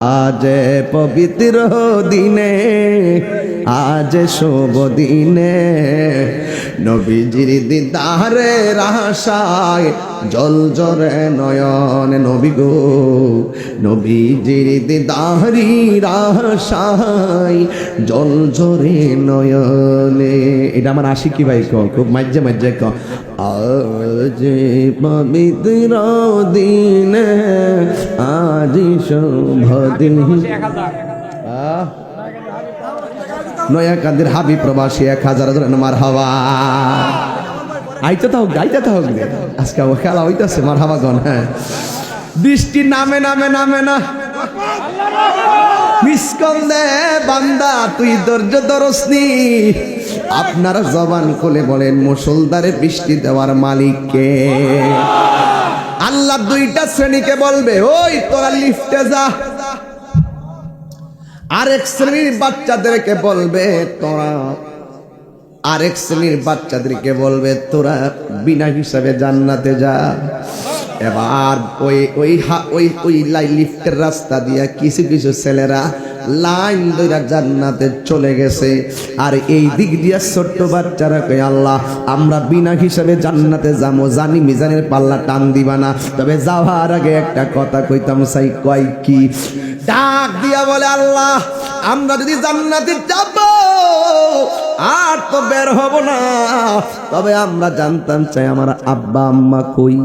আজ পবিত্র দিনে আজ শুভ দিনে নবীজির দিদারের আশায় জল জরে নয়ন নবী গো নবীজির দিদারির আশায় জল জরে নয়নে। এটা আমার আশিকি ভাই খুব মাঝে মাঝে আজ পবিত্র দিনে আজ শুভ দিন। নয়া কান্দির হাবি প্রবাসী 1000 মার হাওয়া আইতে তো গাইতে তো আজকে খেলা হইতেছে মার হাওয়া গন। হ্যাঁ বৃষ্টি নামে নামে নামে না মিসকল দে বান্দা তুই ধৈর্য ধরসনি। আপনারা জবান খুলে বলেন মুসলধারে বৃষ্টি দেওয়ার মালিককে। আল্লাহ দুইটা শ্রেণীকে বলবে ওই তোরা লিফটে যা, আরেক শ্রেণীর বাচ্চাদেরকে বলবে তোরা, আরেক শ্রেণীর বাচ্চাদেরকে বলবে তোরা বিনা হিসাবে জান্নাতে যা। এবার ওই লিফটের রাস্তা দিয়া কিছু কিছু ছেলেরা লাইন ধরে জান্নাতে চলে গেছে, আর এই দিক দিয়া ছোট্ট বাচ্চারা কই আল্লাহ আমরা বিনা হিসাবে জান্নাতে যাবো, জানি মিজানের পাল্লা টান দিবা না, তবে যাওয়ার আগে একটা কথা কইতাম চাই। কয় কি? ডাক দিয়া বলে আল্লাহ আমরা যদি জান্নাতে যাব আর তো বের হব না, তবে আমরা জানতাম চাই আমার আব্বা আম্মা কই।